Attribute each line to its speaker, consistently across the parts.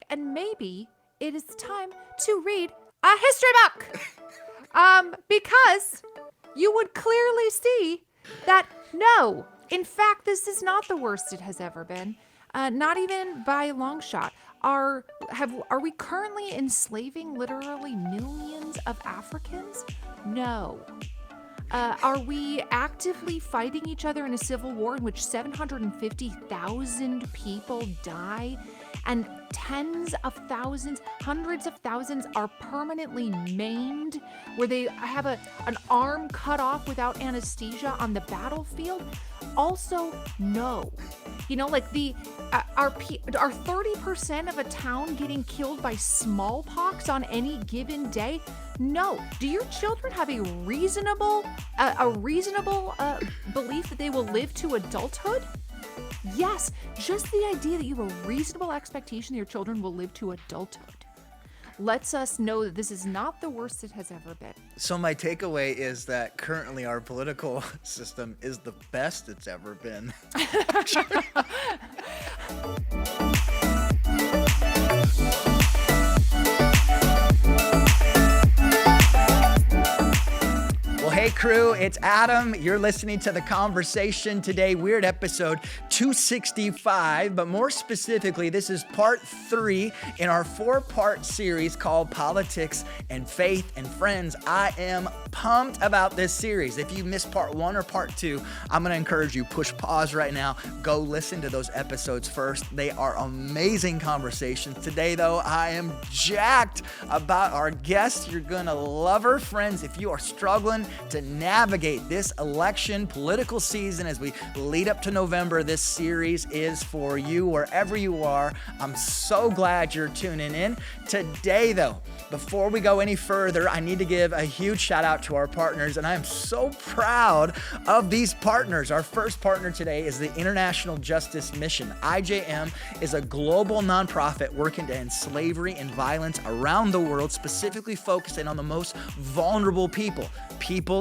Speaker 1: and maybe it is time to read a history book. Because you would clearly see that no, in fact, this is not the worst it has ever been. Not even by a long shot. Are we currently enslaving literally millions of Africans? No. Are we actively fighting each other in a civil war in which 750,000 people die and tens of thousands, hundreds of thousands are permanently maimed, where they have an arm cut off without anesthesia on the battlefield? Also, no. You know, like are 30% of a town getting killed by smallpox on any given day? No. Do your children have a reasonable belief that they will live to adulthood? Yes. Just the idea that you have a reasonable expectation that your children will live to adulthood lets us know that this is not the worst it has ever been.
Speaker 2: So my takeaway is that currently our political system is the best it's ever been. Well, hey crew, it's Adam. You're listening to The Conversation today. We're at episode 265, but more specifically, this is part 3 in our 4-part series called Politics and Faith. And friends, I am pumped about this series. If you missed part 1 or part 2, I'm going to encourage you, push pause right now, go listen to those episodes first. They are amazing conversations. Today, though, I am jacked about our guest. You're going to love her. Friends, if you are struggling to navigate this election political season as we lead up to November, this series is for you wherever you are. I'm so glad you're tuning in. Today, though, before we go any further, I need to give a huge shout out to our partners, and I am so proud of these partners. Our first partner today is the International Justice Mission. IJM is a global nonprofit working to end slavery and violence around the world, specifically focusing on the most vulnerable people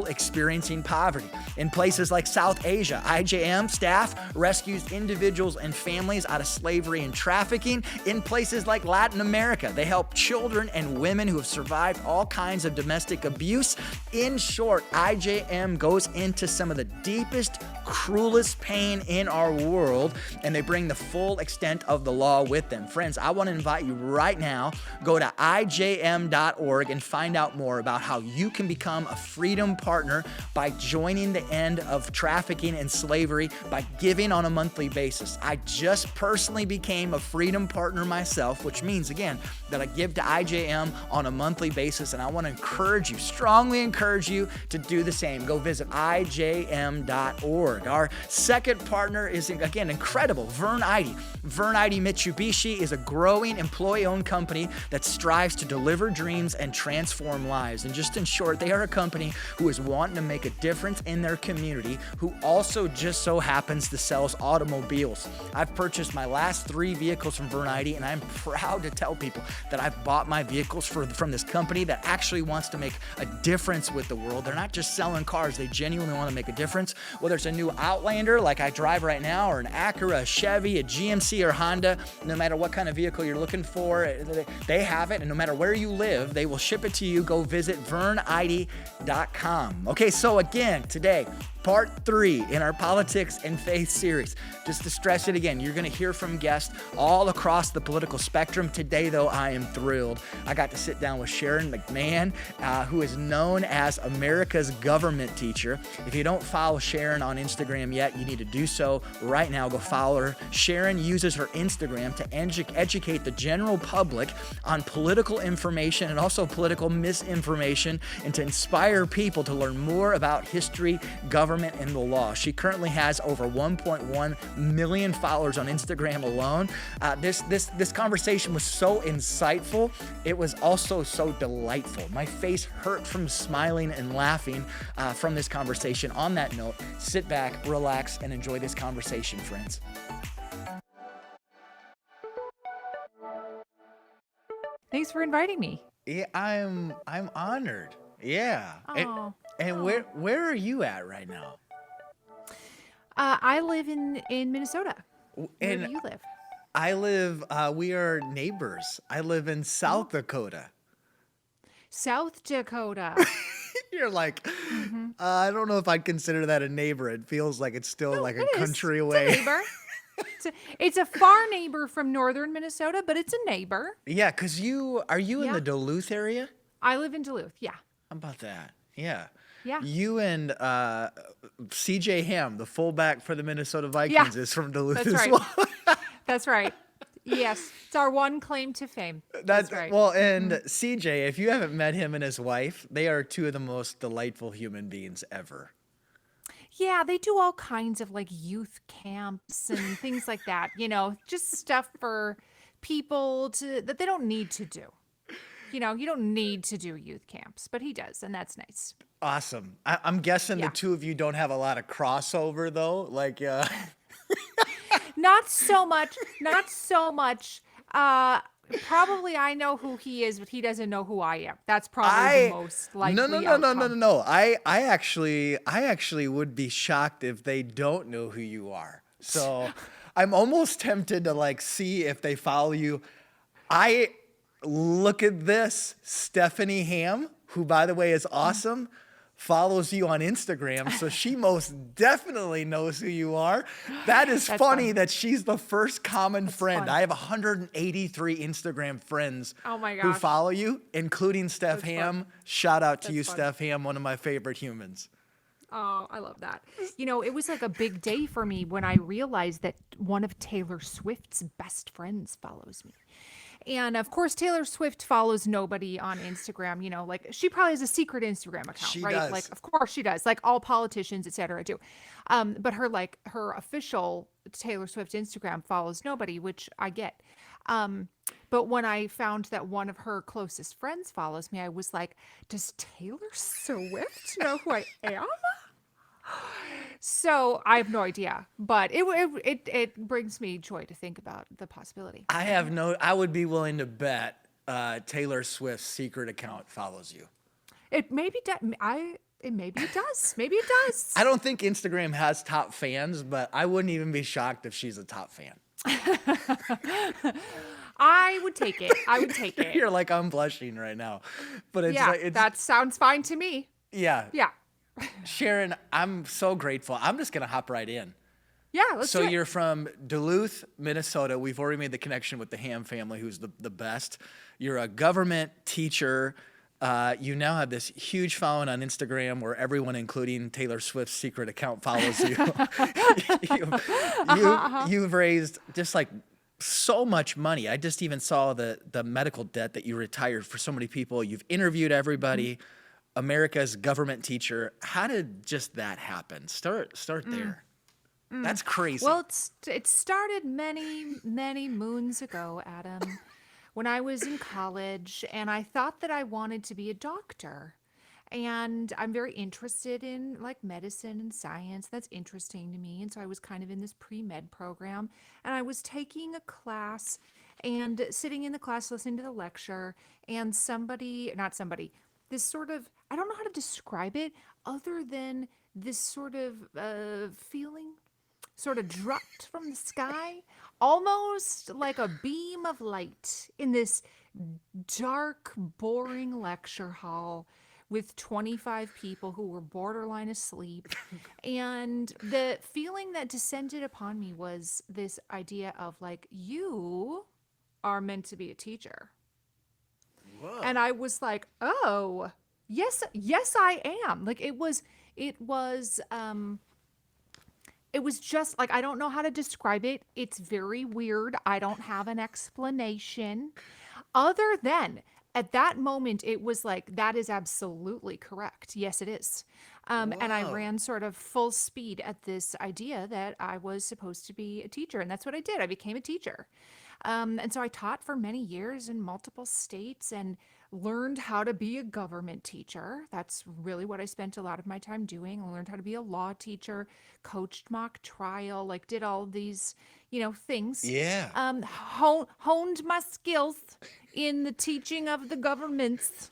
Speaker 2: experiencing poverty. In places like South Asia, IJM staff rescues individuals and families out of slavery and trafficking. In places like Latin America, they help children and women who have survived all kinds of domestic abuse. In short, IJM goes into some of the deepest, cruelest pain in our world, and they bring the full extent of the law with them. Friends, I want to invite you right now, go to ijm.org and find out more about how you can become a freedom partner by joining the end of trafficking and slavery by giving on a monthly basis. I just personally became a freedom partner myself, which means, again, that I give to IJM on a monthly basis, and I want to encourage you, strongly encourage you to do the same. Go visit ijm.org. Our second partner is, again, incredible, Vern Eide. Vern Eide Mitsubishi is a growing employee-owned company that strives to deliver dreams and transform lives. And just in short, they are a company who is wanting to make a difference in their community, who also just so happens to sell automobiles. I've purchased my last 3 vehicles from Vern Eide, and I'm proud to tell people that I've bought my vehicles from this company that actually wants to make a difference with the world. They're not just selling cars, they genuinely want to make a difference. Whether it's a new Outlander like I drive right now, or an Acura, a Chevy, a GMC, or Honda, no matter what kind of vehicle you're looking for, they have it, and no matter where you live, they will ship it to you. Go visit verneide.com. Okay, so again, today, part 3 in our Politics and Faith series. Just to stress it again, you're going to hear from guests all across the political spectrum. Today, though, I am thrilled. I got to sit down with Sharon McMahon, who is known as America's government teacher. If you don't follow Sharon on Instagram yet, you need to do so right now. Go follow her. Sharon uses her Instagram to educate the general public on political information and also political misinformation, and to inspire people to learn more about history, government, and the law. She currently has over 1.1 million followers on Instagram alone. This conversation was so insightful. It was also so delightful. My face hurt from smiling and laughing from this conversation. On that note, sit back, relax, and enjoy this conversation, friends.
Speaker 1: Thanks for inviting me.
Speaker 2: Yeah, I'm honored. Yeah. And where are you at right now?
Speaker 1: I live in Minnesota. Where do you live?
Speaker 2: We are neighbors. I live in South Dakota.
Speaker 1: South Dakota.
Speaker 2: You're like,
Speaker 1: Mm-hmm.
Speaker 2: I don't know if I'd consider that a neighbor. It feels like it's still
Speaker 1: No,
Speaker 2: like a
Speaker 1: it is.
Speaker 2: country
Speaker 1: It's
Speaker 2: away.
Speaker 1: a neighbor. It's a far neighbor from northern Minnesota, but it's a neighbor.
Speaker 2: Yeah, because are you in
Speaker 1: Yeah.
Speaker 2: the Duluth area?
Speaker 1: I live in Duluth. Yeah.
Speaker 2: How about that? Yeah.
Speaker 1: Yeah.
Speaker 2: You and CJ Ham, the fullback for the Minnesota Vikings, is from Duluth
Speaker 1: That's
Speaker 2: as
Speaker 1: right.
Speaker 2: well.
Speaker 1: That's right. Yes. It's our one claim to fame. That's right.
Speaker 2: Well, and CJ, if you haven't met him and his wife, they are two of the most delightful human beings ever.
Speaker 1: Yeah, they do all kinds of like youth camps and things like that, just stuff for people that they don't need to do. You don't need to do youth camps, but he does, and that's nice.
Speaker 2: Awesome. I'm guessing
Speaker 1: Yeah.
Speaker 2: the two of you don't have a lot of crossover though. Like,
Speaker 1: Not so much. Not so much. Probably I know who he is, but he doesn't know who I am. That's probably the most likely
Speaker 2: No. I actually would be shocked if they don't know who you are. So I'm almost tempted to like see if they follow you. Look at this. Stephanie Ham, who by the way is awesome, follows you on Instagram. So she most definitely knows who you are. That is
Speaker 1: That's
Speaker 2: funny
Speaker 1: fun.
Speaker 2: that she's the first common friend.
Speaker 1: fun.
Speaker 2: I have 183 Instagram friends
Speaker 1: Oh my
Speaker 2: who
Speaker 1: gosh.
Speaker 2: follow you, including Steph
Speaker 1: That's
Speaker 2: Ham.
Speaker 1: fun.
Speaker 2: Shout out to you,
Speaker 1: fun.
Speaker 2: Steph Ham, one of my favorite humans.
Speaker 1: Oh, I love that. It was like a big day for me when I realized that one of Taylor Swift's best friends follows me. And of course, Taylor Swift follows nobody on Instagram. Like she probably has a secret Instagram account,
Speaker 2: She
Speaker 1: right?
Speaker 2: does.
Speaker 1: Like, of course she does. Like all politicians, et cetera, do. But her official Taylor Swift Instagram follows nobody, which I get. But when I found that one of her closest friends follows me, I was like, does Taylor Swift know who I am? So I have no idea, but it brings me joy to think about the possibility.
Speaker 2: I would be willing to bet Taylor Swift's secret account follows you.
Speaker 1: It maybe maybe it does. Maybe it does.
Speaker 2: I don't think Instagram has top fans, but I wouldn't even be shocked if she's a top fan.
Speaker 1: I would take it. I would take it.
Speaker 2: You're like, I'm blushing right now. But it's
Speaker 1: Yeah,
Speaker 2: like,
Speaker 1: that sounds fine to me.
Speaker 2: yeah.
Speaker 1: Yeah.
Speaker 2: Sharon, I'm so grateful. I'm just going to hop right in.
Speaker 1: Yeah, let's
Speaker 2: So
Speaker 1: do it.
Speaker 2: you're from Duluth, Minnesota. We've already made the connection with the Ham family, who's the best. You're a government teacher. You now have this huge following on Instagram where everyone, including Taylor Swift's secret account, follows you. You've raised just like so much money. I just even saw the medical debt that you retired for so many people. You've interviewed everybody. America's government teacher. How did just that happen? Start there. That's crazy.
Speaker 1: Well, it started many moons ago, Adam, when I was in college, and I thought that I wanted to be a doctor. And I'm very interested in like medicine and science. That's interesting to me. And so I was kind of in this pre-med program, and I was taking a class and sitting in the class listening to the lecture, and this sort of, I don't know how to describe it other than this sort of feeling sort of dropped from the sky, almost like a beam of light in this dark, boring lecture hall with 25 people who were borderline asleep. And the feeling that descended upon me was this idea of like, you are meant to be a teacher.
Speaker 2: Whoa.
Speaker 1: And I was like, oh, yes, I am. Like it was just like, I don't know how to describe it. It's very weird. I don't have an explanation other than at that moment, it was like, that is absolutely correct. Yes, it is. And I
Speaker 2: Wow.
Speaker 1: ran sort of full speed at this idea that I was supposed to be a teacher. And that's what I did. I became a teacher. And so I taught for many years in multiple states and learned how to be a government teacher. That's really what I spent a lot of my time doing. I learned how to be a law teacher, coached mock trial, like did all these, things.
Speaker 2: Yeah.
Speaker 1: Honed my skills in the teaching of the governments.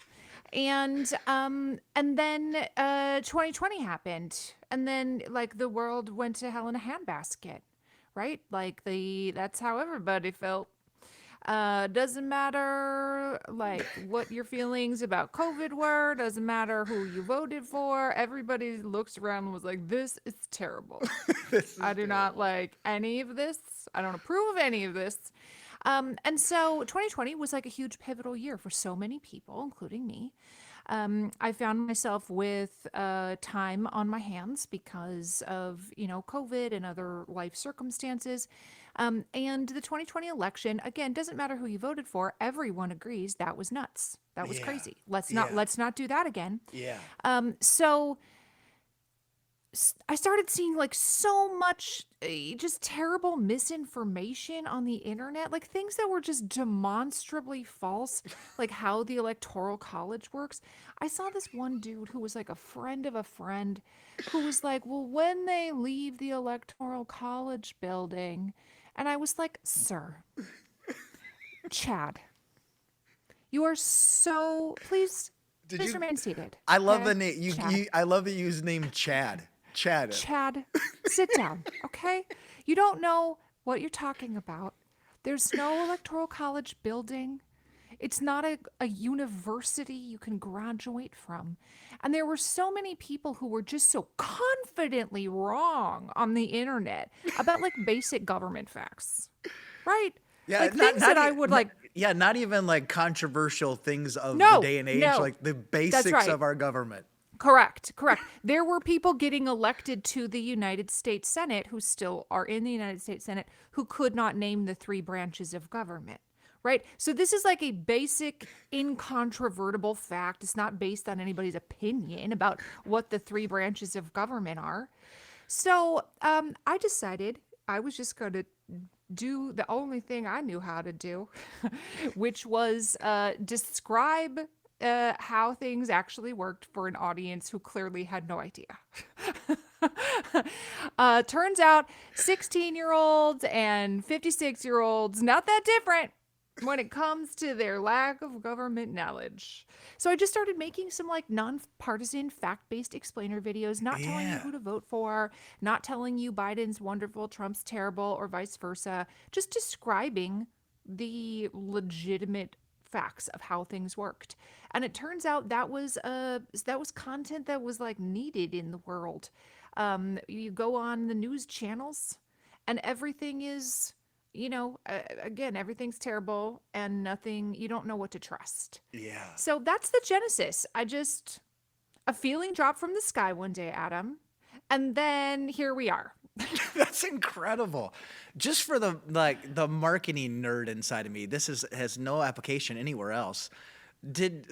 Speaker 1: And then 2020 happened. And then like the world went to hell in a handbasket. right? Like that's how everybody felt. Doesn't matter like what your feelings about COVID were, doesn't matter who you voted for. Everybody looks around and was like, this is terrible.
Speaker 2: This is
Speaker 1: I do not
Speaker 2: terrible.
Speaker 1: like any of this. I don't approve of any of this. And so 2020 was like a huge pivotal year for so many people, including me. I found myself with time on my hands because of, COVID and other life circumstances. And the 2020 election, again, doesn't matter who you voted for. Everyone agrees that was nuts. That was
Speaker 2: Yeah.
Speaker 1: crazy. Let's
Speaker 2: Yeah.
Speaker 1: not do that again.
Speaker 2: Yeah.
Speaker 1: So I started seeing like so much just terrible misinformation on the internet, like things that were just demonstrably false, like how the Electoral College works. I saw this one dude who was like a friend of a friend who was like, well, when they leave the Electoral College building, and I was like, sir, Chad, you are so, please,
Speaker 2: Did
Speaker 1: please
Speaker 2: you-
Speaker 1: remain seated.
Speaker 2: I love
Speaker 1: okay?
Speaker 2: the name.
Speaker 1: Chad.
Speaker 2: I love that you use the name Chad. Chad.
Speaker 1: Chad, sit down, okay? You don't know what you're talking about. There's no Electoral College building. It's not a university you can graduate from. And there were so many people who were just so confidently wrong on the internet about like basic government facts, right?
Speaker 2: Yeah,
Speaker 1: like things that I would like.
Speaker 2: Yeah, not even like controversial things of
Speaker 1: No,
Speaker 2: the day and age,
Speaker 1: no.
Speaker 2: like the basics
Speaker 1: right.
Speaker 2: of our government.
Speaker 1: Correct. There were people getting elected to the United States Senate who still are in the United States Senate who could not name the three branches of government, right? So this is like a basic, incontrovertible fact. It's not based on anybody's opinion about what the three branches of government are. So I decided I was just going to do the only thing I knew how to do, which was describe how things actually worked for an audience who clearly had no idea. Turns out 16-year-olds and 56-year-olds, not that different when it comes to their lack of government knowledge. So I just started making some like nonpartisan fact-based explainer videos, not telling you
Speaker 2: Yeah.
Speaker 1: who to vote for, not telling you Biden's wonderful, Trump's terrible, or vice versa, just describing the legitimate facts of how things worked. And it turns out that was content that was like needed in the world. You go on the news channels and everything is, again, everything's terrible and nothing, you don't know what to trust.
Speaker 2: Yeah.
Speaker 1: So that's the genesis. A feeling dropped from the sky one day, Adam. And then here we are.
Speaker 2: That's incredible. Just for the marketing nerd inside of me, has no application anywhere else. Did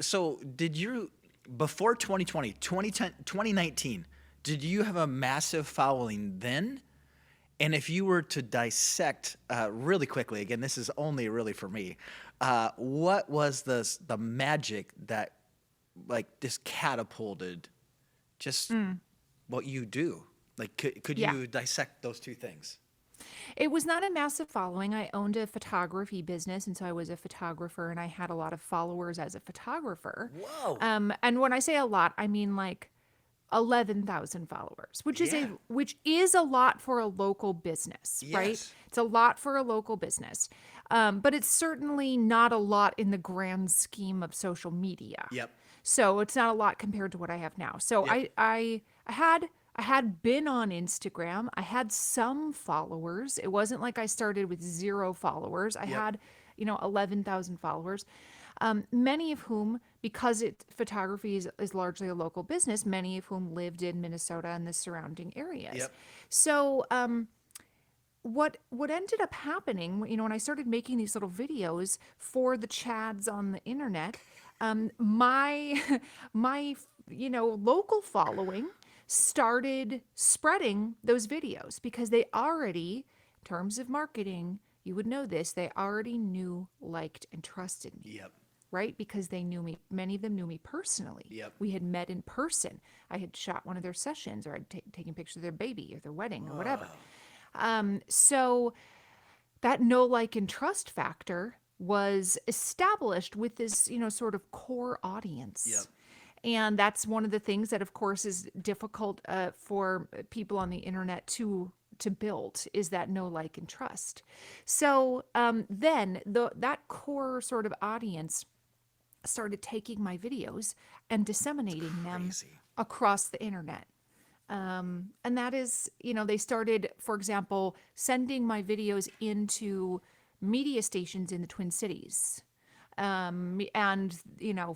Speaker 2: you before 2020, 2010, 2019, did you have a massive following then? And if you were to dissect really quickly, again, this is only really for me, what was the magic that like just catapulted just what you do? Like, could
Speaker 1: Yeah.
Speaker 2: you dissect those two things?
Speaker 1: It was not a massive following. I owned a photography business, and so I was a photographer, and I had a lot of followers as a photographer.
Speaker 2: Whoa.
Speaker 1: And when I say a lot, I mean like 11,000 followers, which is a lot for a local business, right?
Speaker 2: Yes.
Speaker 1: It's a lot for a local business. But it's certainly not a lot in the grand scheme of social media.
Speaker 2: Yep.
Speaker 1: So it's not a lot compared to what I have now. So
Speaker 2: Yep.
Speaker 1: I had been on Instagram. I had some followers. It wasn't like I started with 0 followers. I
Speaker 2: Yep.
Speaker 1: had, 11,000 followers. Many of whom, because photography is largely a local business, many of whom lived in Minnesota and the surrounding areas.
Speaker 2: Yep.
Speaker 1: So what ended up happening, when I started making these little videos for the Chads on the internet, my local following started spreading those videos because they already, in terms of marketing, you would know this, they already knew, liked, and trusted me.
Speaker 2: Yep.
Speaker 1: Right? Because they knew me. Many of them knew me personally.
Speaker 2: Yep.
Speaker 1: We had met in person. I had shot one of their sessions, or I'd taken pictures of their baby or their wedding or whatever. So that know, like, and trust factor was established with this, sort of core audience.
Speaker 2: Yep.
Speaker 1: And that's one of the things that, of course, is difficult for people on the internet to to build is that know, like, and trust. So then that core sort of audience started taking my videos and disseminating them
Speaker 2: Crazy.
Speaker 1: across the internet. And that is, they started, for example, sending my videos into media stations in the Twin Cities. And,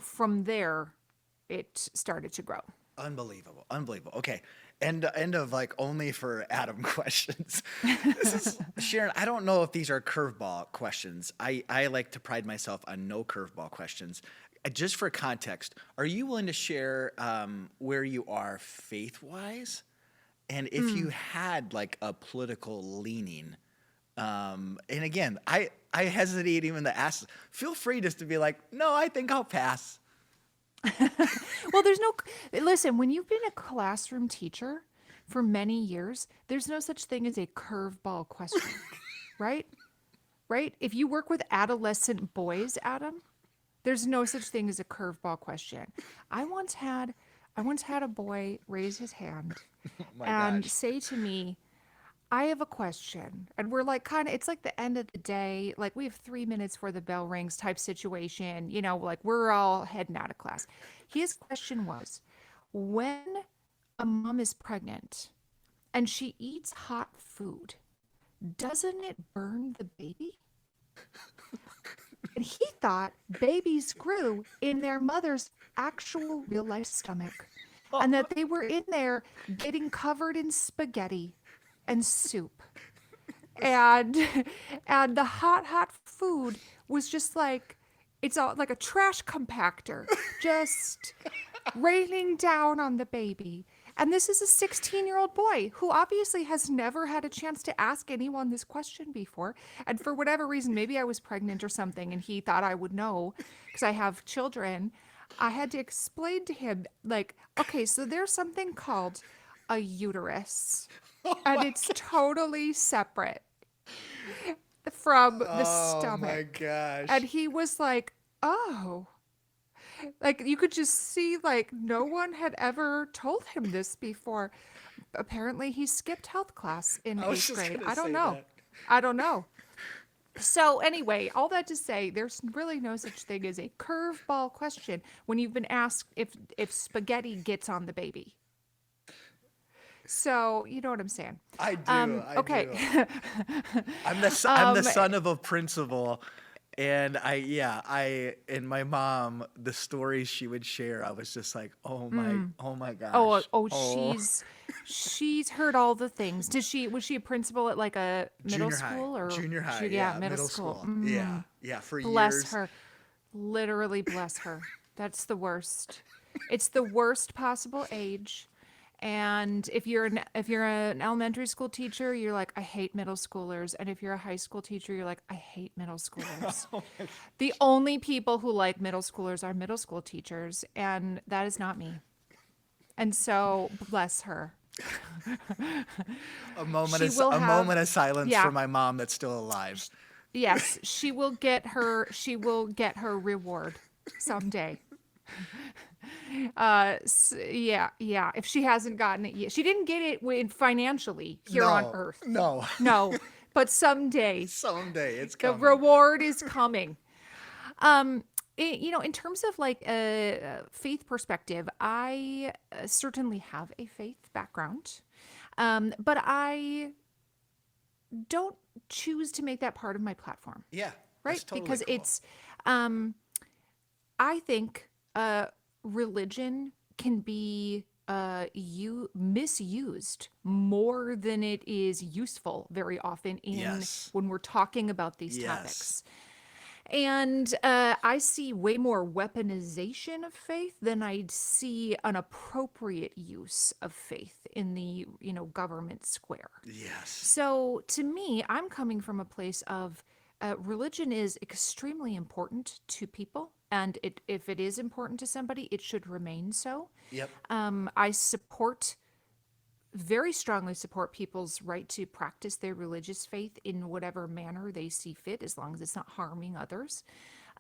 Speaker 1: from there, it started to grow.
Speaker 2: Unbelievable. Unbelievable. Okay. End of like only for Adam questions. Sharon, I don't know if these are curveball questions. I like to pride myself on no curveball questions. Just for context, are you willing to share where you are faith-wise? And if you had like a political leaning, and again, I hesitate even to ask, feel free just to be like, no, I think I'll pass.
Speaker 1: Well, listen, when you've been a classroom teacher for many years, there's no such thing as a curveball question, right? Right? If you work with adolescent boys, Adam, there's no such thing as a curveball question. I once had a boy raise his hand and say to me, I have a question. And we're like, it's like the end of the day. Like, we have 3 minutes before the bell rings type situation. Like, we're all heading out of class. His question was, when a mom is pregnant and she eats hot food, doesn't it burn the baby? And he thought babies grew in their mother's actual real life stomach and that they were in there getting covered in spaghetti and soup. And the hot food was just like, it's all like a trash compactor, just raining down on the baby. And this is a 16-year-old boy who obviously has never had a chance to ask anyone this question before. And for whatever reason, maybe I was pregnant or something and he thought I would know because I have children. I had to explain to him, like, okay, so there's something called a uterus. And it's totally separate from the stomach.
Speaker 2: Oh my gosh.
Speaker 1: And he was like, oh. Like, you could just see, like, no one had ever told him this before. Apparently, he skipped health class in 8th grade. I don't know. I don't know. So anyway, all that to say, there's really no such thing as a curveball question when you've been asked if spaghetti gets on the baby. So you know what I'm saying.
Speaker 2: I do.
Speaker 1: Okay.
Speaker 2: Do. I'm the son of a principal. And and my mom, the stories she would share, I was just like, oh my gosh.
Speaker 1: She's heard all the things. Was she a principal at like a middle school or
Speaker 2: junior high?
Speaker 1: Middle school.
Speaker 2: Yeah, for
Speaker 1: Bless
Speaker 2: years.
Speaker 1: her. Literally bless her. That's the worst. It's the worst possible age. And if you're an elementary school teacher, you're like, I hate middle schoolers. And if you're a high school teacher, you're like, I hate middle schoolers. The only people who like middle schoolers are middle school teachers, and that is not me. And so, bless her.
Speaker 2: A moment of silence for my mom that's still alive.
Speaker 1: Yes, she will get her reward someday. If she hasn't gotten it yet. She didn't get it financially here on Earth. No, but someday
Speaker 2: it's coming.
Speaker 1: The reward is coming. In terms of like a faith perspective, I certainly have a faith background, but I don't choose to make that part of my platform.
Speaker 2: Yeah,
Speaker 1: right?
Speaker 2: Totally
Speaker 1: because
Speaker 2: cool.
Speaker 1: It's, I think religion can be misused more than it is useful very often when we're talking about these topics. And I see way more weaponization of faith than I'd see an appropriate use of faith in the, government square.
Speaker 2: Yes.
Speaker 1: So to me, I'm coming from a place of religion is extremely important to people. And if it is important to somebody, it should remain so.
Speaker 2: Yep.
Speaker 1: I very strongly support people's right to practice their religious faith in whatever manner they see fit, as long as it's not harming others.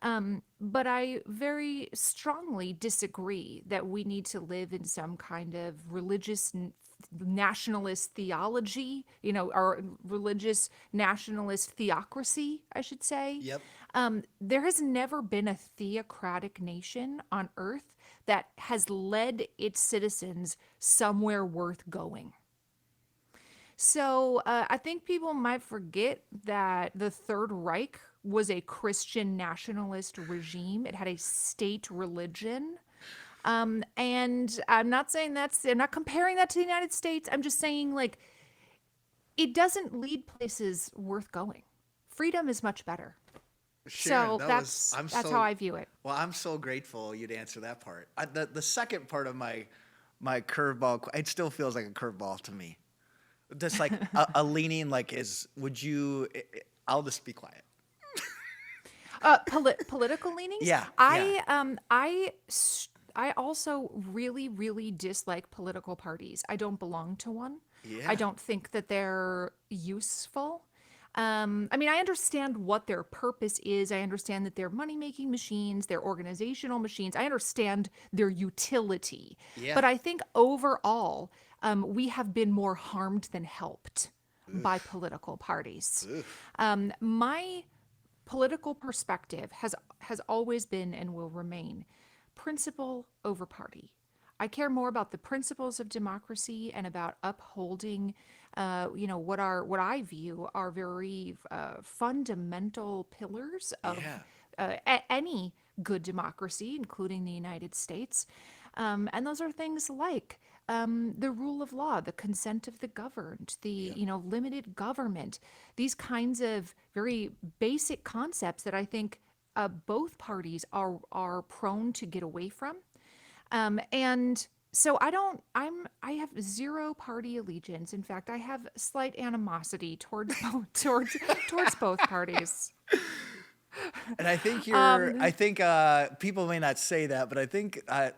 Speaker 1: But I very strongly disagree that we need to live in some kind of religious nationalist theology, our religious nationalist theocracy, I should say.
Speaker 2: Yep.
Speaker 1: There has never been a theocratic nation on earth that has led its citizens somewhere worth going. So I think people might forget that the Third Reich was a Christian nationalist regime. It had a state religion. And I'm not saying I'm not comparing that to the United States. I'm just saying, like, it doesn't lead places worth going. Freedom is much better.
Speaker 2: Sharon,
Speaker 1: So that's how I view it.
Speaker 2: Well, I'm so grateful you'd answer that part. The second part of my curveball, it still feels like a curveball to me. Just like a leaning, like I'll just be quiet.
Speaker 1: Political leanings?
Speaker 2: Yeah.
Speaker 1: I also really, really dislike political parties. I don't belong to one.
Speaker 2: Yeah.
Speaker 1: I don't think that they're useful. I mean, I understand what their purpose is. I understand that they're money-making machines, they're organizational machines. I understand their utility.
Speaker 2: Yeah.
Speaker 1: But I think overall, we have been more harmed than helped by political parties. My political perspective has always been and will remain principle over party. I care more about the principles of democracy and about upholding, what I view are very fundamental pillars of any good democracy, including the United States. And those are things like the rule of law, the consent of the governed, the limited government, these kinds of very basic concepts that I think both parties are prone to get away from. And so I have zero party allegiance. In fact, I have slight animosity towards both parties.
Speaker 2: And I think people may not say that, but I think a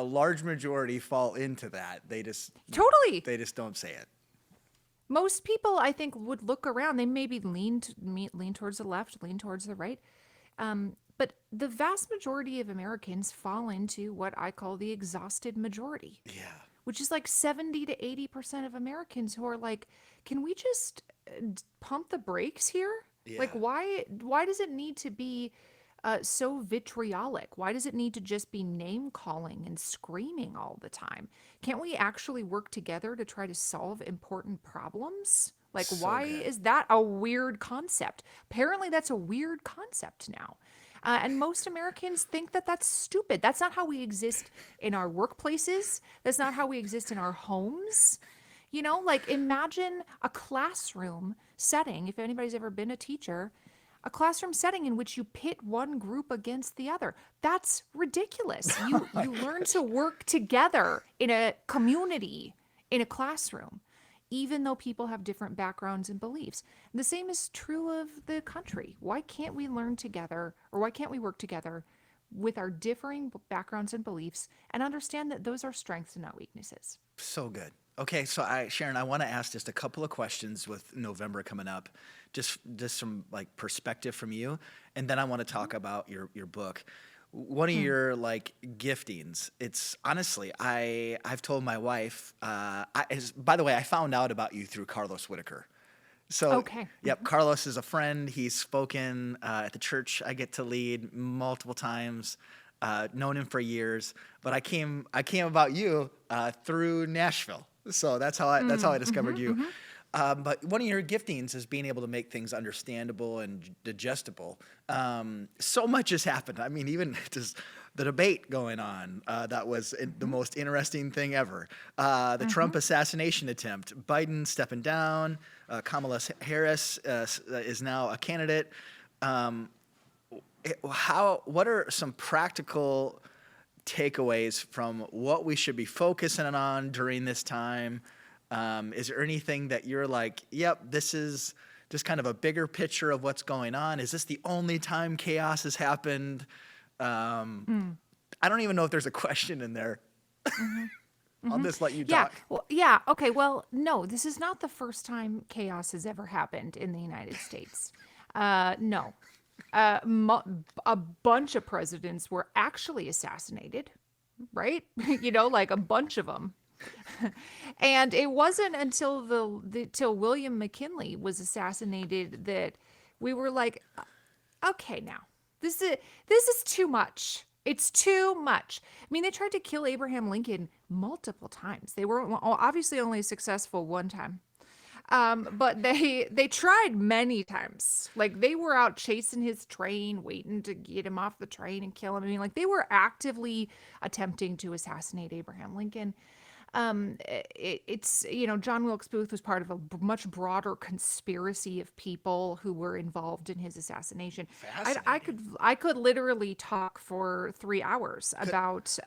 Speaker 2: large majority fall into that. They just don't say it.
Speaker 1: Most people, I think, would look around. They maybe lean towards the left, lean towards the right. But the vast majority of Americans fall into what I call the exhausted majority.
Speaker 2: Yeah.
Speaker 1: Which is like 70 to 80% of Americans who are like, can we just pump the brakes here?
Speaker 2: Yeah.
Speaker 1: Like, why does it need to be so vitriolic? Why does it need to just be name calling and screaming all the time? Can't we actually work together to try to solve important problems? Like, why is that a weird concept? Apparently, that's a weird concept now. And most Americans think that that's stupid. That's not how we exist in our workplaces. That's not how we exist in our homes. Like, imagine a classroom setting, if anybody's ever been a teacher, a classroom setting in which you pit one group against the other. That's ridiculous. You learn to work together in a community, in a classroom, even though people have different backgrounds and beliefs. And the same is true of the country. Why can't we learn together, or why can't we work together with our differing backgrounds and beliefs and understand that those are strengths and not weaknesses?
Speaker 2: So good. Okay, so Sharon, I want to ask just a couple of questions with November coming up, just some like perspective from you, and then I want to talk about your book. One of your like giftings. It's honestly, I've told my wife. By the way, I found out about you through Carlos Whitaker. So,
Speaker 1: okay.
Speaker 2: Yep, Carlos is a friend. He's spoken at the church I get to lead multiple times. Known him for years, but I came about you through Nashville. So that's how I discovered you. But one of your giftings is being able to make things understandable and digestible. So much has happened. I mean, even just the debate going on, that was the most interesting thing ever. The Trump assassination attempt, Biden stepping down, Kamala Harris is now a candidate. What are some practical takeaways from what we should be focusing on during this time? Is there anything that you're like, yep, this is just kind of a bigger picture of what's going on? Is this the only time chaos has happened? I don't even know if there's a question in there. I'll just let you talk.
Speaker 1: Okay. Well, no, this is not the first time chaos has ever happened in the United States. No. A bunch of presidents were actually assassinated, right? Like a bunch of them. And it wasn't until till William McKinley was assassinated that we were like, okay, now this is too much. It's too much. I mean, they tried to kill Abraham Lincoln multiple times. They were obviously only successful one time. But they tried many times. Like, they were out chasing his train, waiting to get him off the train and kill him. I mean, like, they were actively attempting to assassinate Abraham Lincoln. It's, John Wilkes Booth was part of a much broader conspiracy of people who were involved in his assassination. I could literally talk for 3 hours about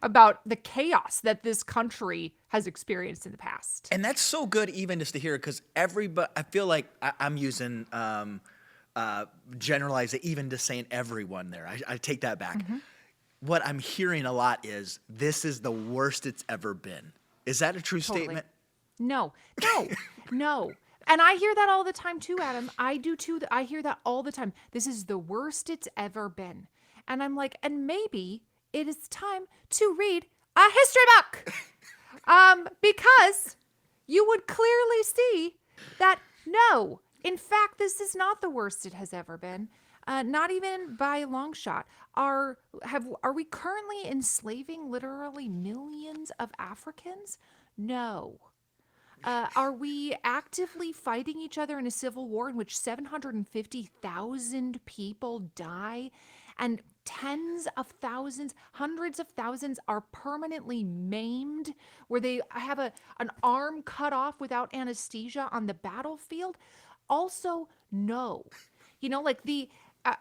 Speaker 1: about the chaos that this country has experienced in the past.
Speaker 2: And that's so good even just to hear, because everybody, I feel like I'm using generalize it, even just saying everyone there. I take that back. Mm-hmm. What I'm hearing a lot is, this is the worst it's ever been. Is that a true statement?
Speaker 1: No. And I hear that all the time too, Adam. I do too. I hear that all the time. This is the worst it's ever been. And I'm like, and maybe it is time to read a history book. Because you would clearly see that no, in fact, this is not the worst it has ever been. Not even by a long shot. Are we currently enslaving literally millions of Africans? No. Are we actively fighting each other in a civil war in which 750,000 people die and tens of thousands, hundreds of thousands are permanently maimed, where they have an arm cut off without anesthesia on the battlefield? Also, no. Like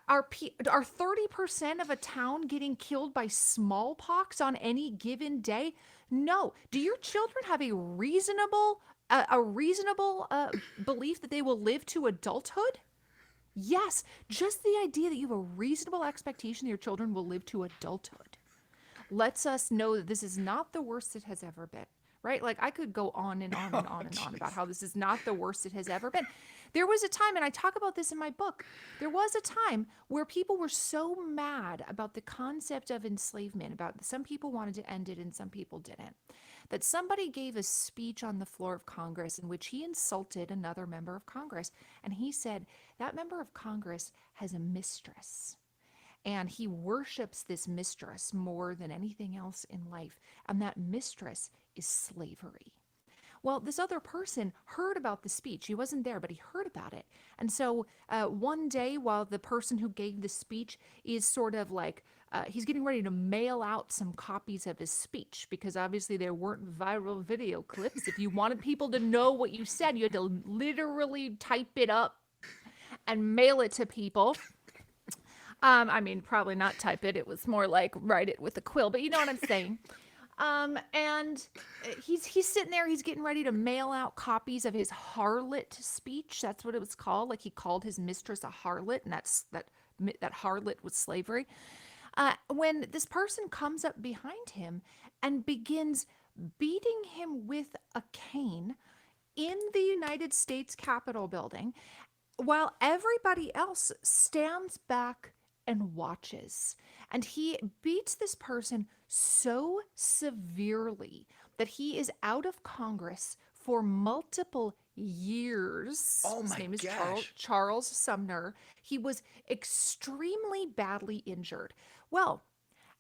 Speaker 1: are 30% of a town getting killed by smallpox on any given day? No. Do your children have a reasonable belief that they will live to adulthood? Yes. Just the idea that you have a reasonable expectation that your children will live to adulthood lets us know that this is not the worst it has ever been. Right? Like, I could go on and on and on and on about how this is not the worst it has ever been. There was a time, and I talk about this in my book, there was a time where people were so mad about the concept of enslavement, about some people wanted to end it and some people didn't, that somebody gave a speech on the floor of Congress in which he insulted another member of Congress. And he said, that member of Congress has a mistress. And he worships this mistress more than anything else in life. And that mistress is slavery. Well, this other person heard about the speech. He wasn't there, but he heard about it. And so one day, while the person who gave the speech is sort of like, he's getting ready to mail out some copies of his speech, because obviously there weren't viral video clips. If you wanted people to know what you said, you had to literally type it up and mail it to people. I mean, probably not type it. It was more like write it with a quill, but you know what I'm saying. And he's sitting there, he's getting ready to mail out copies of his harlot speech. That's what it was called. Like, he called his mistress a harlot, and that harlot was slavery. When this person comes up behind him and begins beating him with a cane in the United States Capitol building, while everybody else stands back and watches. And he beats this person so severely that he is out of Congress for multiple years.
Speaker 2: Oh my
Speaker 1: His name is
Speaker 2: gosh.
Speaker 1: Charles Sumner. He was extremely badly injured. Well,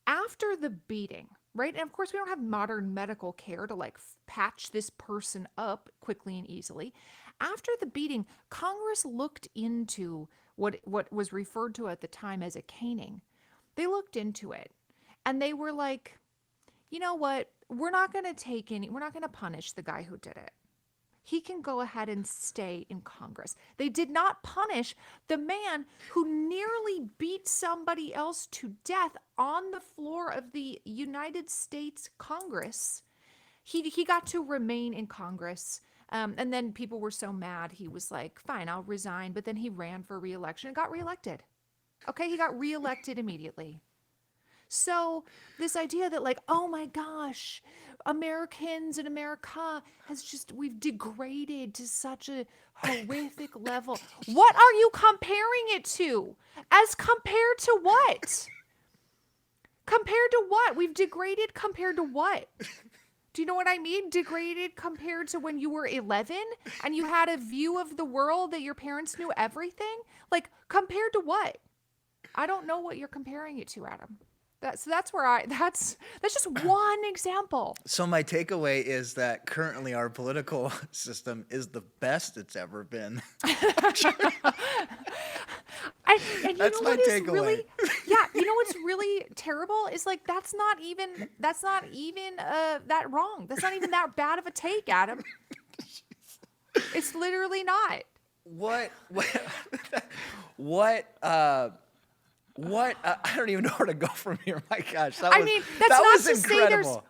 Speaker 1: after the beating, right? And of course, we don't have modern medical care to like patch this person up quickly and easily. After the beating, Congress looked into what was referred to at the time as a caning. They looked into it and they were like, you know what? We're not going to punish the guy who did it. He can go ahead and stay in Congress. They did not punish the man who nearly beat somebody else to death on the floor of the United States Congress. He got to remain in Congress. And then people were so mad, he was like, fine, I'll resign. But then he ran for re-election and got reelected. Okay, he got reelected immediately. So this idea that like, oh my gosh, Americans and America we've degraded to such a horrific level. What are you comparing it to? As compared to what? Compared to what? We've degraded compared to what? Do you know what I mean? Degraded compared to when you were 11 and you had a view of the world that your parents knew everything? Like, compared to what? I don't know what you're comparing it to, Adam. That's just one example.
Speaker 2: So my takeaway is that currently our political system is the best it's ever been.
Speaker 1: And
Speaker 2: That's
Speaker 1: you
Speaker 2: my
Speaker 1: know what is
Speaker 2: takeaway.
Speaker 1: really, yeah, you know what's really terrible is like that's not even that wrong. That's not even that bad of a take, Adam. It's literally not.
Speaker 2: What I don't even know where to go from here. My gosh, that was incredible.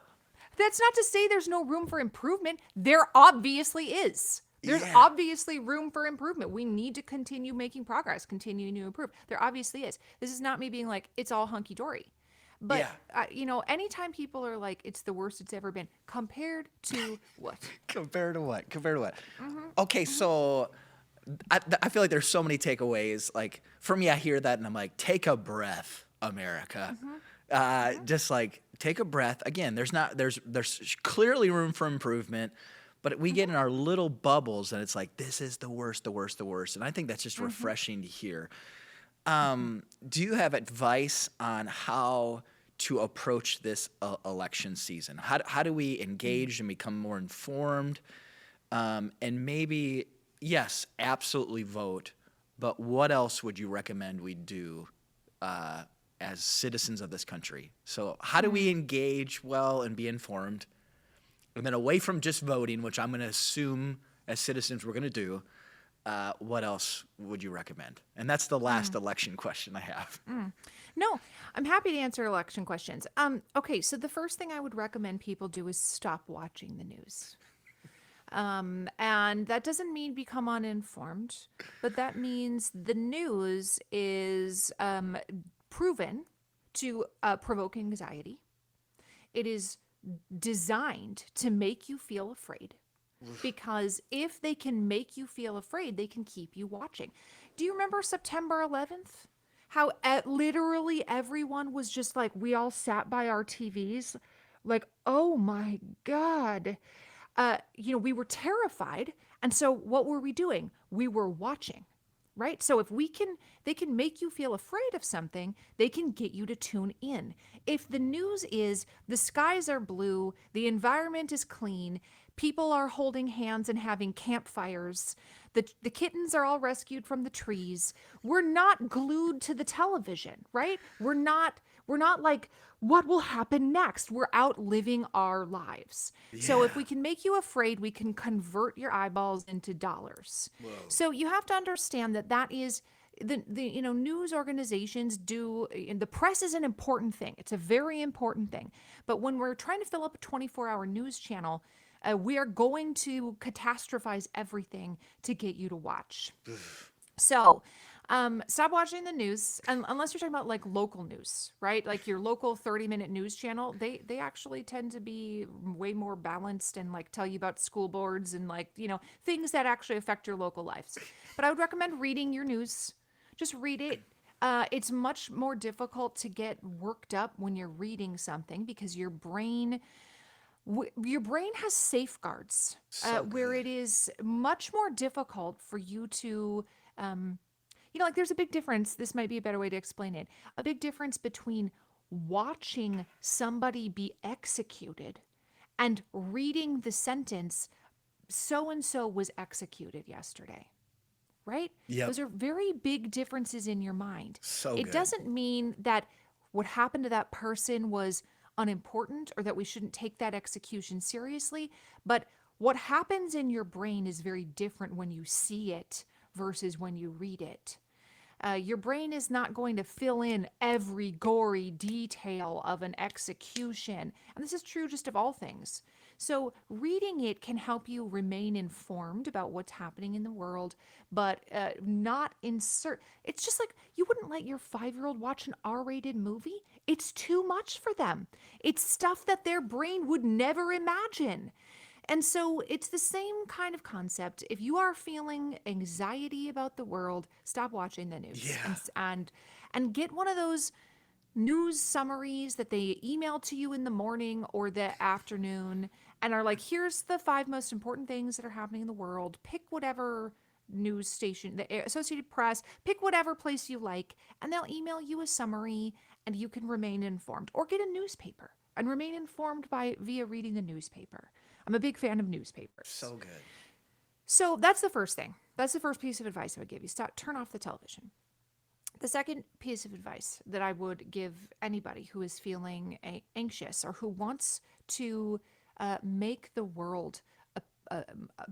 Speaker 1: That's not to say there's no room for improvement. There obviously is. There's
Speaker 2: Yeah.
Speaker 1: obviously room for improvement. We need to continue making progress, continue to improve. There obviously is. This is not me being like, it's all hunky-dory. But, anytime people are like, it's the worst it's ever been, compared to what?
Speaker 2: Compared to what? Okay, so I feel like there's so many takeaways. Like, for me, I hear that and I'm like, take a breath, America. Just like, take a breath. Again, there's clearly room for improvement. But we get in our little bubbles and it's like, this is the worst. And I think that's just refreshing to hear. Do you have advice on how to approach this election season? How do we engage and become more informed? And maybe, yes, absolutely vote. But what else would you recommend we do as citizens of this country? So how do we engage well and be informed? And then away from just voting, which I'm going to assume as citizens we're going to do, what else would you recommend? And that's the last election question I have.
Speaker 1: No, I'm happy to answer election questions. Okay, so the first thing I would recommend people do is stop watching the news. And that doesn't mean become uninformed, but that means the news is proven to provoke anxiety. It is designed to make you feel afraid, because if they can make you feel afraid, they can keep you watching. Do you remember September 11th? How literally everyone was just like, we all sat by our TVs like, oh my God. We were terrified. And so what were we doing? We were watching. Right? So if they can make you feel afraid of something, they can get you to tune in. If the news is the skies are blue, the environment is clean, people are holding hands and having campfires, the kittens are all rescued from the trees, we're not glued to the television, right? We're not like, what will happen next? We're out living our lives. Yeah. So if we can make you afraid, we can convert your eyeballs into dollars. Whoa. So you have to understand that is the news organizations do. The press is an important thing. It's a very important thing. But when we're trying to fill up a 24-hour news channel, we are going to catastrophize everything to get you to watch. So stop watching the news, unless you're talking about like local news, right? Like your local 30-minute news channel, they actually tend to be way more balanced and like tell you about school boards and like, things that actually affect your local lives. But I would recommend reading your news. Just read it. It's much more difficult to get worked up when you're reading something because your brain has safeguards where it is much more difficult for you to like there's a big difference. This might be a better way to explain it. A big difference between watching somebody be executed and reading the sentence, so-and-so was executed yesterday, right?
Speaker 2: Yep.
Speaker 1: Those are very big differences in your mind.
Speaker 2: It
Speaker 1: doesn't mean that what happened to that person was unimportant or that we shouldn't take that execution seriously, but what happens in your brain is very different when you see it versus when you read it. Your brain is not going to fill in every gory detail of an execution. And this is true just of all things. So reading it can help you remain informed about what's happening in the world, but not insert. It's just like you wouldn't let your 5-year-old watch an R-rated movie. It's too much for them. It's stuff that their brain would never imagine. And so it's the same kind of concept. If you are feeling anxiety about the world, stop watching the news and get one of those news summaries that they email to you in the morning or the afternoon and are like, here's the 5 most important things that are happening in the world. Pick whatever news station, the Associated Press, pick whatever place you like, and they'll email you a summary, and you can remain informed, or get a newspaper and remain informed via reading the newspaper. I'm a big fan of newspapers.
Speaker 2: So good.
Speaker 1: So that's the first thing. That's the first piece of advice I would give you. Turn off the television. The second piece of advice that I would give anybody who is feeling anxious or who wants to make the world a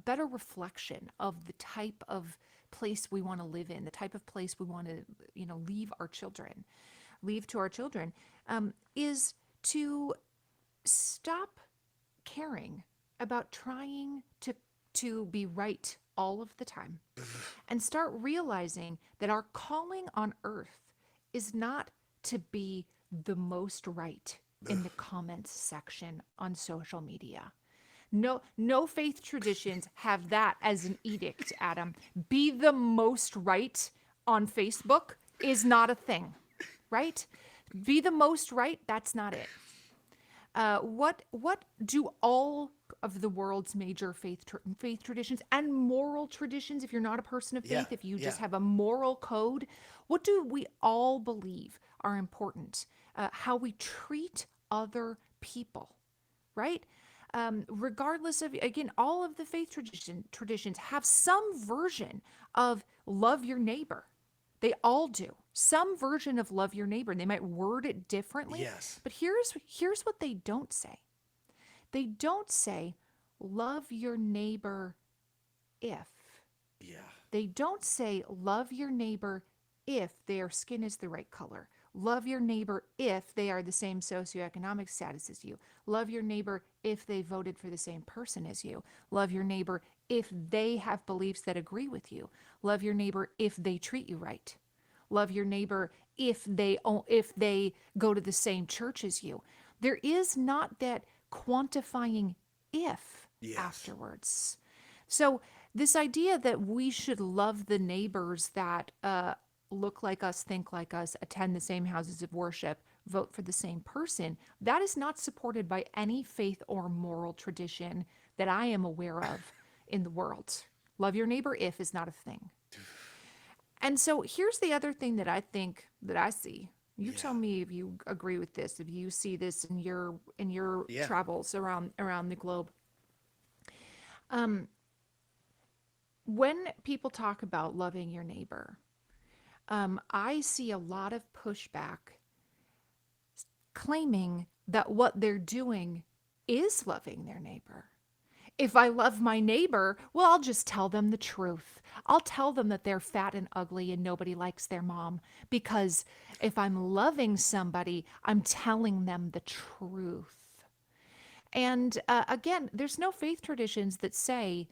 Speaker 1: better reflection of the type of place we want to live in, the type of place we want to, leave to our children, is to stop caring about trying to be right all of the time and start realizing that our calling on earth is not to be the most right in the comments section on social media. No faith traditions have that as an edict, Adam. Be the most right on Facebook is not a thing, right? Be the most right, that's not it. What do all of the world's major faith traditions and moral traditions, if you're not a person of faith, if you just have a moral code, what do we all believe are important? How we treat other people, right? Regardless of, again, all of the faith traditions have some version of love your neighbor. They all do. Some version of love your neighbor, and they might word it differently.
Speaker 2: Yes.
Speaker 1: But here's what they don't say. They don't say, love your neighbor if.
Speaker 2: Yeah.
Speaker 1: They don't say, love your neighbor if their skin is the right color. Love your neighbor if they are the same socioeconomic status as you. Love your neighbor if they voted for the same person as you. Love your neighbor if they have beliefs that agree with you. Love your neighbor if they treat you right. Love your neighbor if they go to the same church as you. There is not that quantifying if afterwards. So this idea that we should love the neighbors that look like us, think like us, attend the same houses of worship, vote for the same person, that is not supported by any faith or moral tradition that I am aware of in the world. Love your neighbor if is not a thing. And so here's the other thing that I think that I see. You tell me if you agree with this, if you see this in your travels around the globe. When people talk about loving your neighbor, I see a lot of pushback claiming that what they're doing is loving their neighbor. If I love my neighbor, well, I'll just tell them the truth. I'll tell them that they're fat and ugly and nobody likes their mom. Because if I'm loving somebody, I'm telling them the truth. And again, there's no faith traditions that say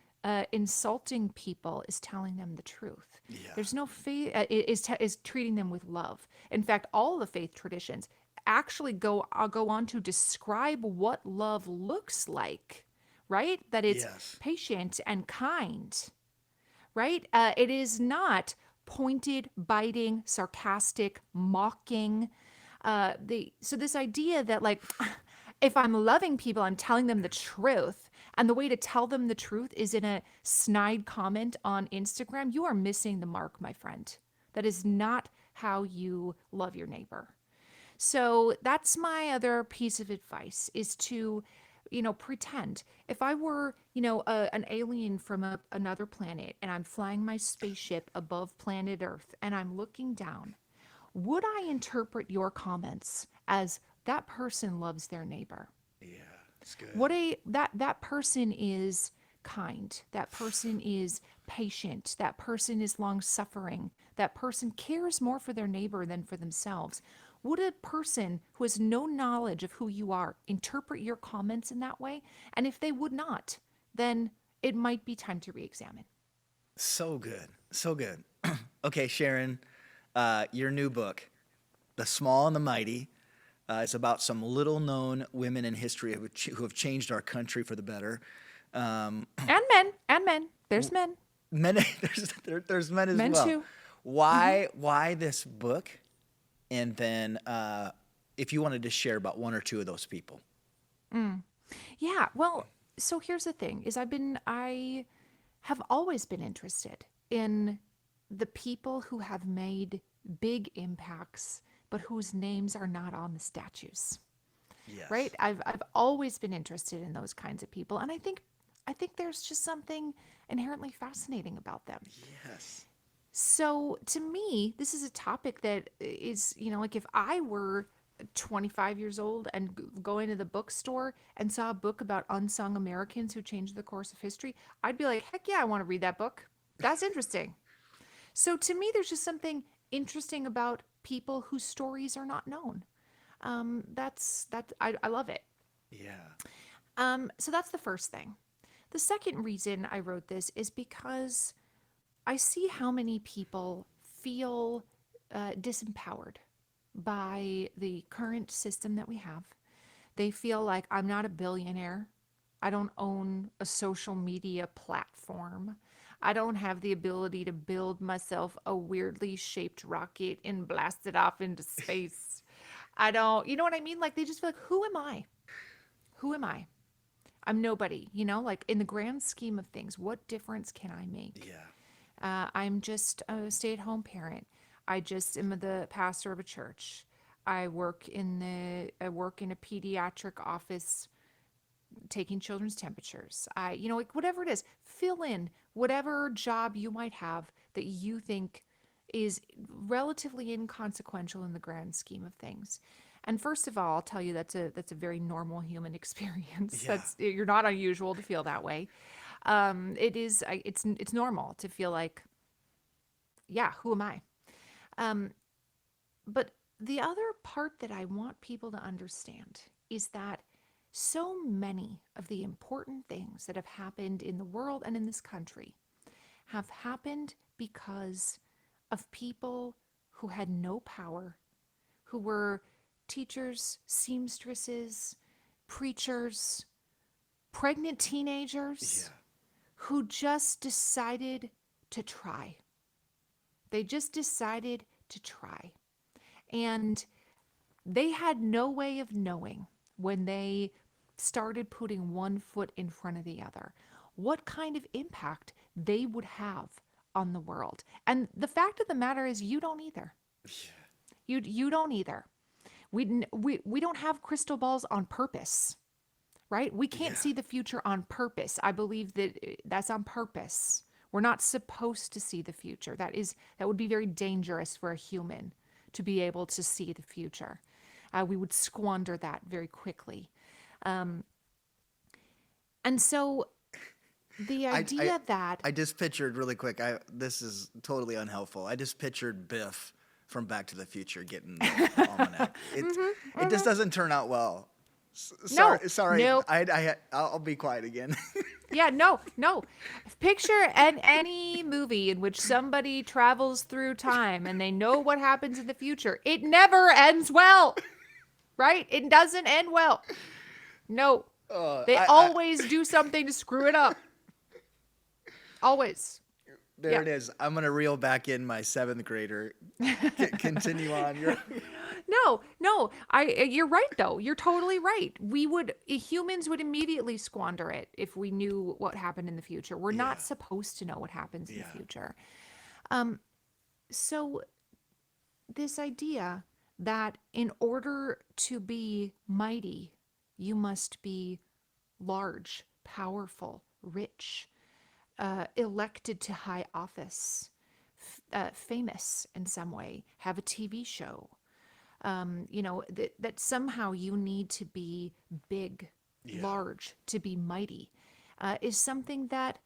Speaker 1: insulting people is telling them the truth.
Speaker 2: Yeah.
Speaker 1: There's no faith is treating them with love. In fact, all the faith traditions actually go on to describe what love looks like. Right? That it's patient and kind, right? It is not pointed, biting, sarcastic, mocking. So this idea that like, if I'm loving people, I'm telling them the truth. And the way to tell them the truth is in a snide comment on Instagram. You are missing the mark, my friend. That is not how you love your neighbor. So that's my other piece of advice is to pretend. If I were, an alien from another planet and I'm flying my spaceship above planet Earth and I'm looking down, would I interpret your comments as that person loves their neighbor?
Speaker 2: Yeah, that's good.
Speaker 1: That person is kind. That person is patient. That person is long-suffering. That person cares more for their neighbor than for themselves. Would a person who has no knowledge of who you are interpret your comments in that way? And if they would not, then it might be time to re-examine.
Speaker 2: So good. So good. Okay, Sharon, your new book, The Small and the Mighty, is about some little-known women in history who have changed our country for the better.
Speaker 1: And men. There's men.
Speaker 2: There's men as
Speaker 1: men
Speaker 2: well.
Speaker 1: Too.
Speaker 2: Why this book? And then if you wanted to share about one or two of those people.
Speaker 1: Yeah, well, So here's the thing is I have always been interested in the people who have made big impacts, but whose names are not on the statues. Right?
Speaker 2: Yes.
Speaker 1: I've always been interested in those kinds of people, and I think there's just something inherently fascinating about them.
Speaker 2: Yes.
Speaker 1: So to me, this is a topic that is, like if I were 25 years old and going to the bookstore and saw a book about unsung Americans who changed the course of history, I'd be like, heck yeah, I want to read that book. That's interesting. So to me, there's just something interesting about people whose stories are not known. I love it.
Speaker 2: Yeah.
Speaker 1: So that's the first thing. The second reason I wrote this is because I see how many people feel disempowered by the current system that we have. They feel like I'm not a billionaire. I don't own a social media platform. I don't have the ability to build myself a weirdly shaped rocket and blast it off into space. I don't, you know what I mean? Like they just feel like, who am I? Who am I? I'm nobody, like in the grand scheme of things, what difference can I make?
Speaker 2: Yeah.
Speaker 1: I'm just a stay-at-home parent. I just am the pastor of a church. I work in a pediatric office taking children's temperatures. Like whatever it is, fill in whatever job you might have that you think is relatively inconsequential in the grand scheme of things. And first of all, I'll tell you that's a very normal human experience.
Speaker 2: Yeah.
Speaker 1: You're not unusual to feel that way. It's normal to feel like, yeah, who am I? Um, but the other part that I want people to understand is that so many of the important things that have happened in the world and in this country have happened because of people who had no power, who were teachers, seamstresses, preachers, pregnant teenagers
Speaker 2: Yeah.
Speaker 1: who just decided to try. They just decided to try. And they had no way of knowing when they started putting one foot in front of the other what kind of impact they would have on the world. And the fact of the matter is, you don't either. You don't either. We don't have crystal balls on purpose, right? We can't
Speaker 2: Yeah.
Speaker 1: see the future on purpose. I believe that that's on purpose. We're not supposed to see the future. That would be very dangerous for a human to be able to see the future. We would squander that very quickly. And so the idea that
Speaker 2: I just pictured really quick. This is totally unhelpful. I just pictured Biff from Back to the Future getting the almanac. It just doesn't turn out well. Sorry.
Speaker 1: nope.
Speaker 2: I'll be quiet again.
Speaker 1: Yeah, no. Picture any movie in which somebody travels through time and they know what happens in the future. It never ends well, right? It doesn't end well. No. They always do something to screw it up. Always.
Speaker 2: There it is. I'm gonna reel back in my 7th grader. Continue on.
Speaker 1: No. You're right though. You're totally right. Humans would immediately squander it if we knew what happened in the future. We're not supposed to know what happens in the future. So this idea that in order to be mighty, you must be large, powerful, rich, elected to high office, famous in some way, have a TV show. That somehow you need to be big, large, to be mighty, is something that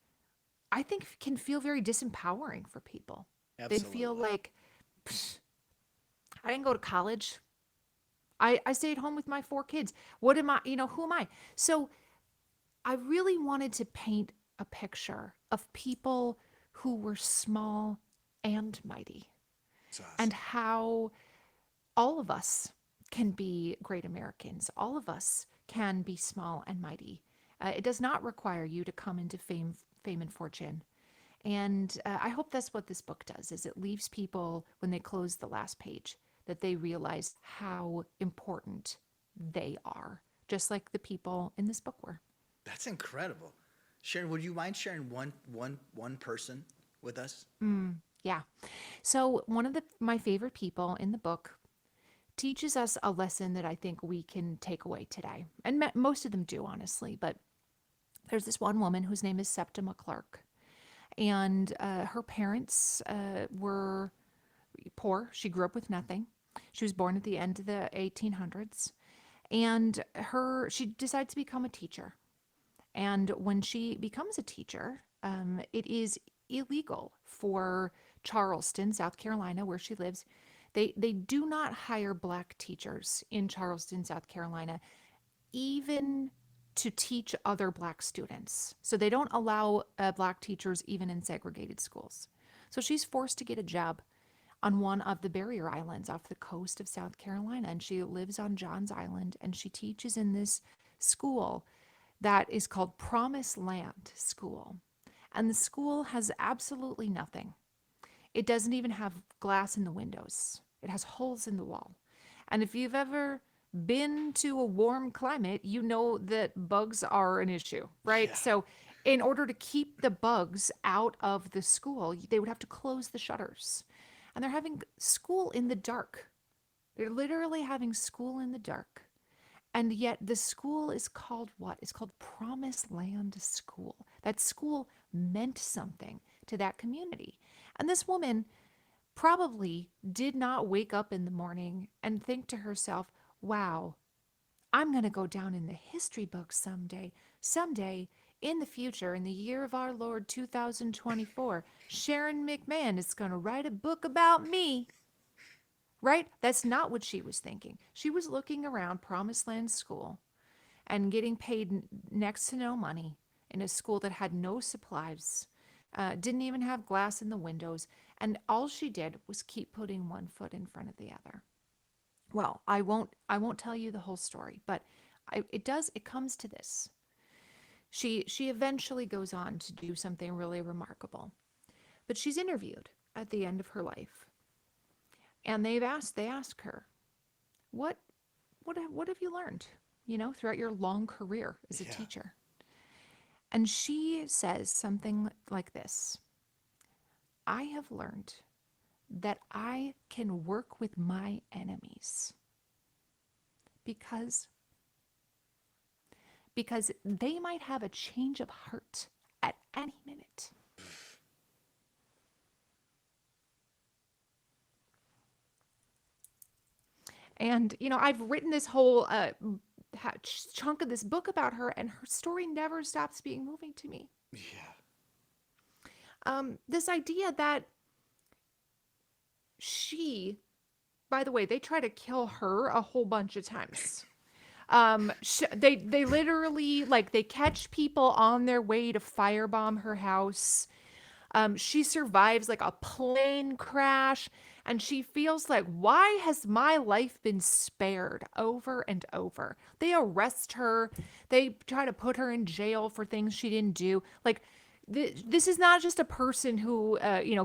Speaker 1: I think can feel very disempowering for people.
Speaker 2: Absolutely.
Speaker 1: They feel like, I didn't go to college. I stayed home with my 4 kids. What am I, who am I? So I really wanted to paint a picture of people who were small and mighty,
Speaker 2: Awesome.
Speaker 1: and how all of us can be great Americans. All of us can be small and mighty. It does not require you to come into fame and fortune. And I hope that's what this book does, is it leaves people, when they close the last page, that they realize how important they are, just like the people in this book were.
Speaker 2: That's incredible. Sharon, would you mind sharing one person with us?
Speaker 1: Yeah. So one of my favorite people in the book teaches us a lesson that I think we can take away today. And most of them do, honestly. But there's this one woman whose name is Septima Clark. And her parents were poor. She grew up with nothing. She was born at the end of the 1800s. And she decided to become a teacher. And when she becomes a teacher, it is illegal for Charleston, South Carolina, where she lives. They do not hire black teachers in Charleston, South Carolina, even to teach other black students. So they don't allow black teachers even in segregated schools. So she's forced to get a job on one of the barrier islands off the coast of South Carolina. And she lives on John's Island, and she teaches in this school that is called Promised Land School. And the school has absolutely nothing. It doesn't even have glass in the windows. It has holes in the wall. And if you've ever been to a warm climate, you know that bugs are an issue, right?
Speaker 2: Yeah.
Speaker 1: So in order to keep the bugs out of the school, they would have to close the shutters. And they're having school in the dark. They're literally having school in the dark. And yet the school is called what? It's called Promised Land School. That school meant something to that community. And this woman probably did not wake up in the morning and think to herself, wow, I'm going to go down in the history books someday. Someday in the future, in the year of our Lord 2024, Sharon McMahon is going to write a book about me. Right? That's not what she was thinking. She was looking around Promised Land School and getting paid next to no money in a school that had no supplies, didn't even have glass in the windows, and all she did was keep putting one foot in front of the other. Well, I won't tell you the whole story, but it comes to this. She eventually goes on to do something really remarkable. But she's interviewed at the end of her life. And they ask her, what have you learned, throughout your long career as a teacher? And she says something like this: I have learned that I can work with my enemies because they might have a change of heart at any minute. And, I've written this whole chunk of this book about her, and her story never stops being moving to me.
Speaker 2: Yeah.
Speaker 1: This idea that by the way, they try to kill her a whole bunch of times. They literally, they catch people on their way to firebomb her house. She survives a plane crash, and she feels like, why has my life been spared over and over? They arrest her. They try to put her in jail for things she didn't do. This is not just a person who,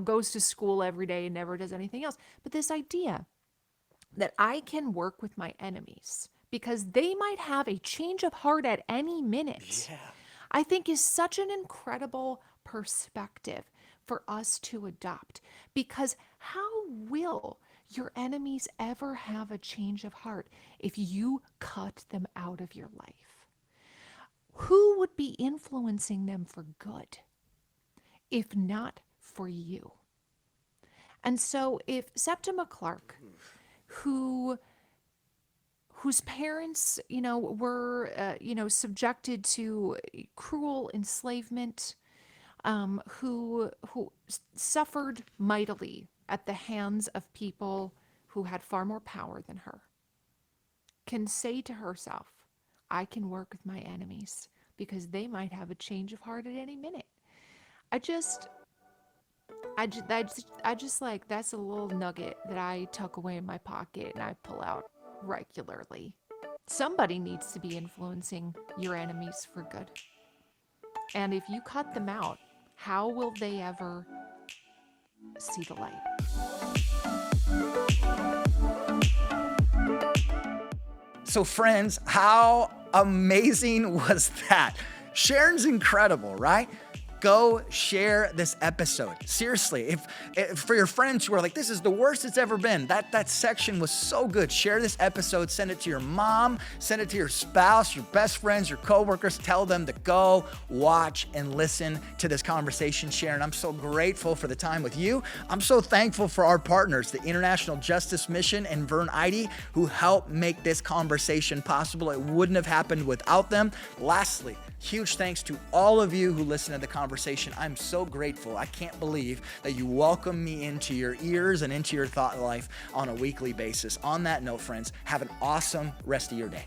Speaker 1: goes to school every day and never does anything else. But this idea that I can work with my enemies because they might have a change of heart at any minute, I think is such an incredible perspective for us to adopt. Because how will your enemies ever have a change of heart if you cut them out of your life? Who would be influencing them for good if not for you? And so if Septima Clark, whose parents, were, subjected to cruel enslavement, who suffered mightily at the hands of people who had far more power than her, can say to herself, I can work with my enemies because they might have a change of heart at any minute. I just that's a little nugget that I tuck away in my pocket and I pull out regularly. Somebody needs to be influencing your enemies for good. And if you cut them out, how will they ever see the light?
Speaker 2: So friends, how amazing was that? Sharon's incredible, right? Go share this episode. Seriously, if for your friends who are like, this is the worst it's ever been, that section was so good. Share this episode, send it to your mom, send it to your spouse, your best friends, your coworkers. Tell them to go watch and listen to this conversation. Sharon, I'm so grateful for the time with you. I'm so thankful for our partners, the International Justice Mission and Vern Eide, who helped make this conversation possible. It wouldn't have happened without them. Lastly, huge thanks to all of you who listen to the conversation. I'm so grateful. I can't believe that you welcome me into your ears and into your thought life on a weekly basis. On that note, friends, have an awesome rest of your day.